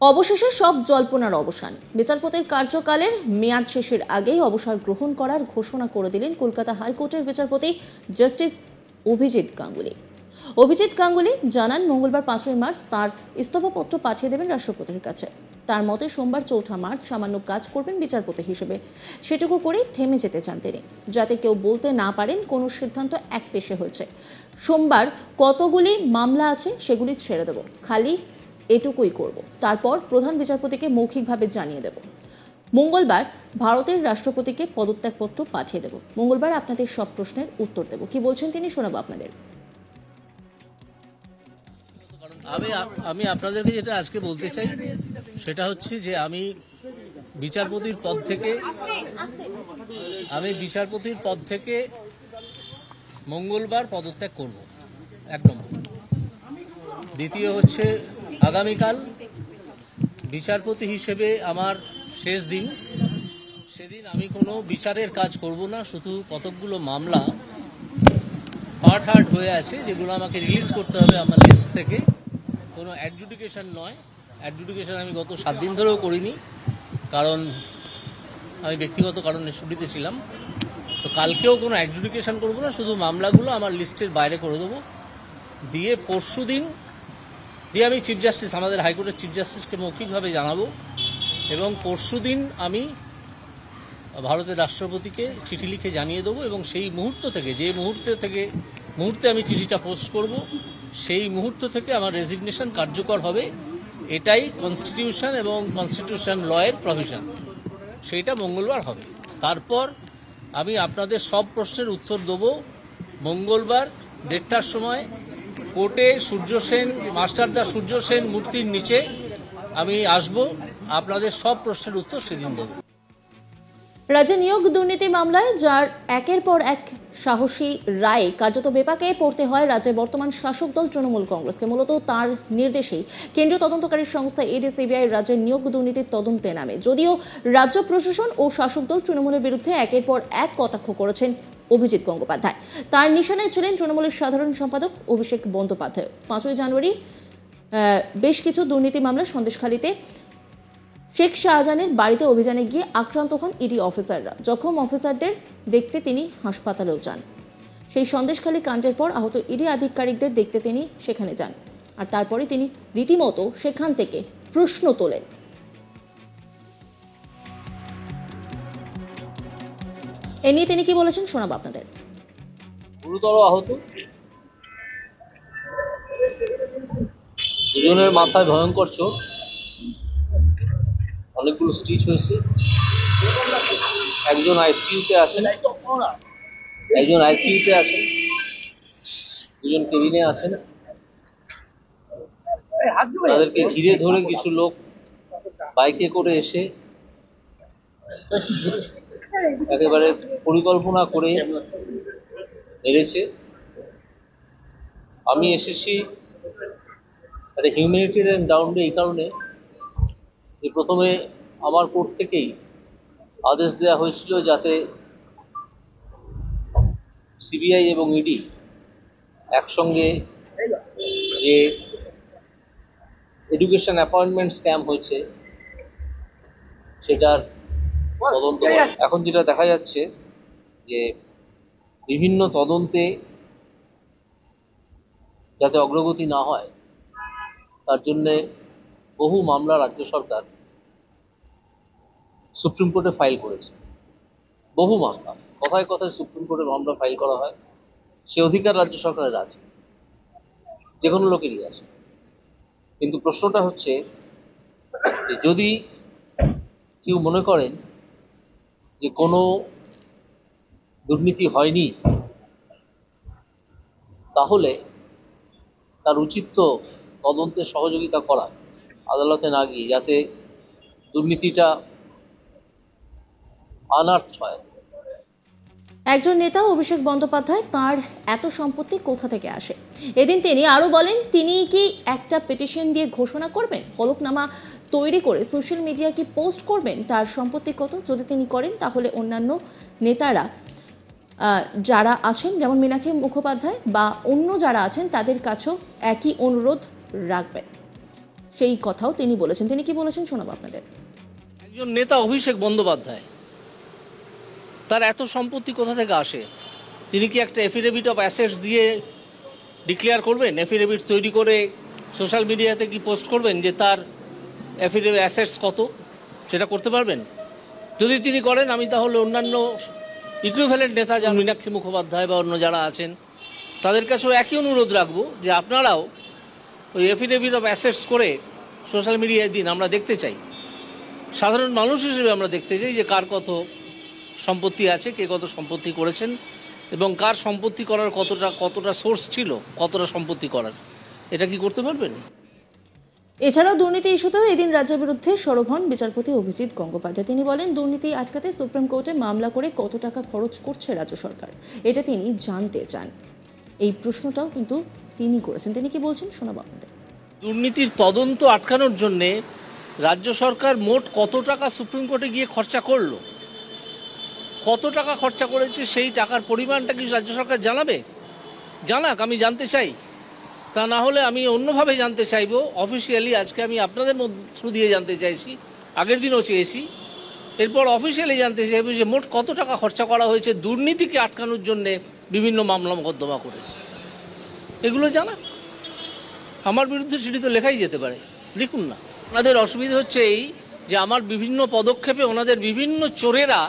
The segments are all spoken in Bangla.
অবশেষে সব জল্পনার অবসান। বিচারপতির কার্যকালের মেয়াদ শেষের আগেই অবসর গ্রহণ করার ঘোষণা করে দিলেন কলকাতা হাইকোর্টের বিচারপতি জাস্টিস অভিজিৎ গাঙ্গুলি। অভিজিৎ গাঙ্গুলি জানান, মঙ্গলবার 5ই মার্চ তাঁর ইস্তফাপত্র পাঠিয়ে দেবেন রাষ্ট্রপতির কাছে। তার মতে সোমবার 4 মার্চ সামান্য কাজ করবেন বিচারপতি হিসেবে, সেটুকু করেই থেমে যেতে চান তিনি, যাতে কেউ বলতে না পারেন কোনো সিদ্ধান্ত একপেশে হয়েছে। সোমবার কতগুলি মামলা আছে সেগুলি ছেড়ে দেব, খালি এটুকুই করব, তারপর প্রধান বিচারপতিকে মৌখিকভাবে জানিয়ে দেব। মঙ্গলবার ভারতের রাষ্ট্রপতিকে পদত্যাগপত্র পাঠিয়ে দেব। মঙ্গলবার আপনাদের সব প্রশ্নের উত্তর দেব। কি বলছেন তিনি, শোনাবো আপনাদের। আমি আপনাদেরকে যেটা আজকে বলতে চাই সেটা হচ্ছে যে আমি বিচারপতির পদ থেকে মঙ্গলবার পদত্যাগ করব, এক নম্বর। দ্বিতীয় হচ্ছে আগামীকাল বিচারপতি হিসেবে আমার শেষ দিন, সেদিন আমি কোনো বিচারের কাজ করব না, শুধু কতকগুলো মামলা হার্ট হয়ে আছে যেগুলো আমাকে রিলিজ করতে হবে আমার লিস্ট থেকে। কোনো অ্যাডজুডিকেশন নয়, অ্যাডজুডিকেশন আমি গত 7 দিন ধরেও করিনি, কারণ আমি ব্যক্তিগত কারণে ছুটিতে ছিলাম। তো কালকেও কোনো অ্যাডজুডিকেশন করবো না, শুধু মামলাগুলো আমার লিস্টের বাইরে করে দেবো। দিয়ে পরশু দিন আমি চিফ জাস্টিস, আমাদের হাইকোর্টের চিফ জাস্টিসকে মৌখিকভাবে জানাবো, এবং পরশু দিন আমি ভারতের রাষ্ট্রপতিকে চিঠি লিখে জানিয়ে দেবো। এবং সেই মুহূর্ত থেকে, যে মুহূর্তে আমি চিঠিটা পোস্ট করব, সেই মুহূর্ত থেকে আমার রেজিগনেশন কার্যকর হবে। এটাই কনস্টিটিউশন এবং কনস্টিটিউশন লয়ের প্রভিশন, সেইটা মঙ্গলবার হবে। তারপর আমি আপনাদের সব প্রশ্নের উত্তর দেব মঙ্গলবার 1:30টার সময় কোর্টে মাস্টারদা সূর্য সেন মূর্তির নিচে আমি আসব, আপনাদের সব প্রশ্নের উত্তর সেদিন দেব। রাজ্যে নিয়োগ দুর্নীতি মামলায় যার একের পর এক সাহসী রায় কার্যত বেপাকে পড়তে হয় রাজ্যের বর্তমান শাসক দল তৃণমূল কংগ্রেসকে। মূলত তার নির্দেশেই কেন্দ্রীয় তদন্তকারী সংস্থা ইডি সিবিআই রাজ্যের নিয়োগ দুর্নীতির তদন্তে নামে। যদিও রাজ্য প্রশাসন ও শাসক দল তৃণমূলের বিরুদ্ধে একের পর এক কটাক্ষ করেছেন অভিজিৎ গঙ্গোপাধ্যায়, তার নিশানায় ছিলেন তৃণমূলের সাধারণ সম্পাদক অভিষেক বন্দ্যোপাধ্যায়। 5ই জানুয়ারি বেশ কিছু দুর্নীতি মামলা সন্দেশখালীতে শেখ শাহজাহানের বাড়িতে অভিযানে গিয়ে আক্রান্ত হন ইডি অফিসাররা। জখম অফিসারদের দেখতে তিনি হাসপাতালেও যান। সেই সন্দেশখালী কাণ্ডের পর আহত ইডি আধিকারিকদের দেখতে তিনি সেখানে যান, আর তারপরে তিনি রীতিমতো সেখান থেকে প্রশ্ন তোলেন। এ নিয়ে তিনি কি বলেছেন শোনাবো আপনাদের। গুরুতর আহত, দুজনের মাথায় ভয়ঙ্কর চোট, অনেকগুলো স্টিচ হয়েছে। একজন আইসিইউতে আছেন, দুজন কেবিনে আছেন। তাদেরকে ঘিরে ধরে কিছু লোক বাইকে করে এসে একেবারে পরিকল্পনা করে মেরেছে। আমি এসেছি একটা হিউম্যানিটেরিয়ান গ্রাউন্ডে এই কারণে যে প্রথমে আমার কোর্ট থেকেই আদেশ দেওয়া হয়েছিল যাতে সিবিআই এবং ইডি একসঙ্গে যে এডুকেশন অ্যাপয়েন্টমেন্ট স্ক্যাম হয়েছে সেটার তদন্ত। এখন যেটা দেখা যাচ্ছে যে বিভিন্ন তদন্তে যাতে অগ্রগতি না হয় তার জন্যে বহু মামলা রাজ্য সরকার সুপ্রিম কোর্টে ফাইল করেছে। বহু মামলা, কথায় কথায় সুপ্রিম কোর্টে মামলা ফাইল করা হয়, সে অধিকার রাজ্য সরকারের আছে, যে কোনো লোকেরই আছে। কিন্তু প্রশ্নটা হচ্ছে যে যদি কেউ মনে করেন যে কোনো দুর্নীতি হয়নি, তাহলে তার উচিত তো তদন্তে সহযোগিতা করা, আদালতে না গিয়ে, যাতে দুর্নীতিটা আনার্থ হয়। একজন নেতা অভিষেক বন্দ্যোপাধ্যায় তার এত সম্পত্তি কোথা থেকে আসে? এদিন তিনি আরও বলেন, তিনি কি একটা পিটিশন দিয়ে ঘোষণা করবেন, হলফনামা তৈরি করে সোশ্যাল মিডিয়া কি পোস্ট করবেন তার সম্পত্তি কত? যদি তিনি করেন তাহলে অন্যান্য নেতারা যারা আছেন, যেমন মীনাক্ষী মুখোপাধ্যায় বা অন্য যারা আছেন, তাদের কাছেও একই অনুরোধ রাখবেন। সেই কথাও তিনি বলেছেন। তিনি কি বলেছেন শোনাবো আপনাদের। একজন নেতা অভিষেক বন্দ্যোপাধ্যায়, তার এত সম্পত্তি কোথা থেকে আসে? তিনি কি একটা এফিডেভিট অফ অ্যাসেটস দিয়ে ডিক্লেয়ার করবেন? এফিডেভিট তৈরি করে সোশ্যাল মিডিয়াতে কি পোস্ট করবেন যে তার এফিডেভিট অ্যাসেটস কত? সেটা করতে পারবেন? যদি তিনি করেন, আমি তাহলে অন্যান্য ইকুইভ্যালেন্ট নেতা যেমন মীনাক্ষী মুখোপাধ্যায় বা অন্য যারা আছেন তাদের কাছেও একই অনুরোধ রাখবো যে আপনারাও ওই এফিডেভিট অফ অ্যাসেটস করে সোশ্যাল মিডিয়ায় দিন। আমরা দেখতে চাই, সাধারণ মানুষ হিসেবে আমরা দেখতে চাই যে কার কত সম্পত্তি আছে, কে কত সম্পত্তি করেছেন এবং কার সম্পত্তি করার কতটা সোর্স ছিল, কতটা সম্পত্তি করার। এটা কি করতে পারবেন? এছাড়াও দুর্নীতি ইস্যুতেও এদিন রাজ্যের বিরুদ্ধে সরব হন বিচারপতি অভিজিৎ গঙ্গোপাধ্যায়। তিনি বলেন, দুর্নীতি আটকাতে সুপ্রিম কোর্টে মামলা করে কত টাকা খরচ করছে রাজ্য সরকার, এটা তিনি জানতে চান। এই প্রশ্নটাও কিন্তু তিনি করেছেন। তিনি কি বলছেন শোনাবো আপনাদের। দুর্নীতির তদন্ত আটকানোর জন্যে রাজ্য সরকার মোট কত টাকা সুপ্রিম কোর্টে গিয়ে খরচা করলো, কত টাকা খরচা করেছে, সেই টাকার পরিমাণটা কি রাজ্য সরকার জানাবে? জানাক, আমি জানতে চাই। তা না হলে আমি অন্যভাবে জানতে চাইবো। অফিসিয়ালি আজকে আমি আপনাদের থ্রু দিয়ে জানতে চাইছি, আগের দিনও চেয়েছি, এরপর অফিসিয়ালি জানতে চাইবো যে মোট কত টাকা খরচা করা হয়েছে দুর্নীতিকে আটকানোর জন্যে বিভিন্ন মামলা মোকদ্দমা করে। এগুলো জানাক। আমার বিরুদ্ধে সেটি তো লেখাই যেতে পারে, লিখুন না। ওনাদের অসুবিধা হচ্ছে এই যে আমার বিভিন্ন পদক্ষেপে ওনাদের বিভিন্ন চোরেরা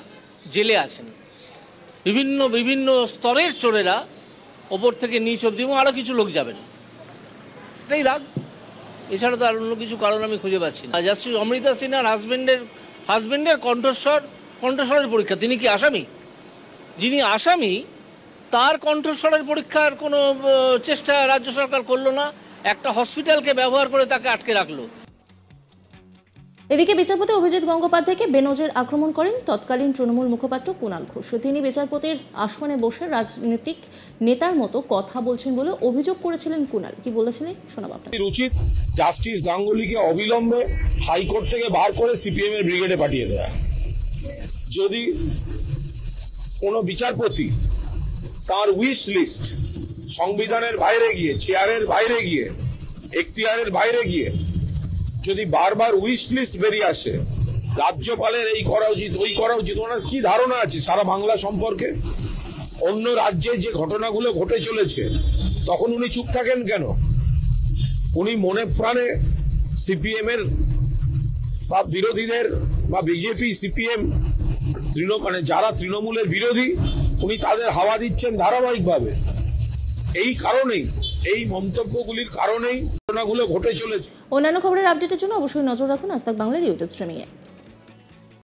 জেলে আছেন, বিভিন্ন স্তরের চোরেরা, ওপর থেকে নিচ অবধি, এবং আরও কিছু লোক যাবেন। এটাই রাগ, এছাড়া তো আর অন্য কিছু কারণ আমি খুঁজে পাচ্ছি না। জাস্টিস অমৃতা সিনহার হাজবেন্ডের কণ্ঠস্বরের পরীক্ষা। তিনি কি আসামি? যিনি আসামি তার কণ্ঠস্বরের পরীক্ষার কোনো চেষ্টা রাজ্য সরকার করলো না, একটা হসপিটালকে ব্যবহার করে তাকে আটকে রাখলো। এদিকে বিচারপতি অভিজিৎ গঙ্গোপাধ্যায়কে বেনজির আক্রমণ করেন তৎকালীন তৃণমূল মুখপাত্র কুণাল ঘোষ। তিনি বিচারপতির আসনে বসে রাজনৈতিক নেতার মতো কথা বলছেন বলে অভিযোগ করেছিলেন কুণাল। কি বলেছিলেন শোনাবো আপনাদের। উচিত জাস্টিস গাঙ্গুলিকে অবিলম্বে হাইকোর্ট থেকে বার করে সিপিএম এর ব্রিগেডে পাঠিয়ে দেয়া। যদি কোনো বিচারপতি তার উইশ লিস্ট সংবিধানের বাইরে গিয়ে, চেয়ারের বাইরে গিয়ে, এখতিয়ারের বাইরে গিয়ে যদি বারবার উইশ লিস্ট বেরিয়ে আসে, রাজ্যপালের এই করা উচিত, ওই করা উচিত, ওনার কি ধারণা আছে সারা বাংলা সম্পর্কে? অন্য রাজ্যে যে ঘটনাগুলো ঘটে চলেছে তখন উনি চুপ থাকেন কেন? উনি মনে প্রাণে সিপিএম এর বা বিরোধীদের বা বিজেপি, সিপিএম, মানে যারা তৃণমূলের বিরোধী, উনি তাদের হাওয়া দিচ্ছেন ধারাবাহিকভাবে। এই কারণেই, এই মন্তব্যগুলির কারণেই ঘটনাগুলো ঘটে চলেছে। অন্যান্য খবরের আপডেটের জন্য অবশ্যই নজর রাখুন আজ তাক বাংলার ইউটিউব স্ট্রিমিংয়ে।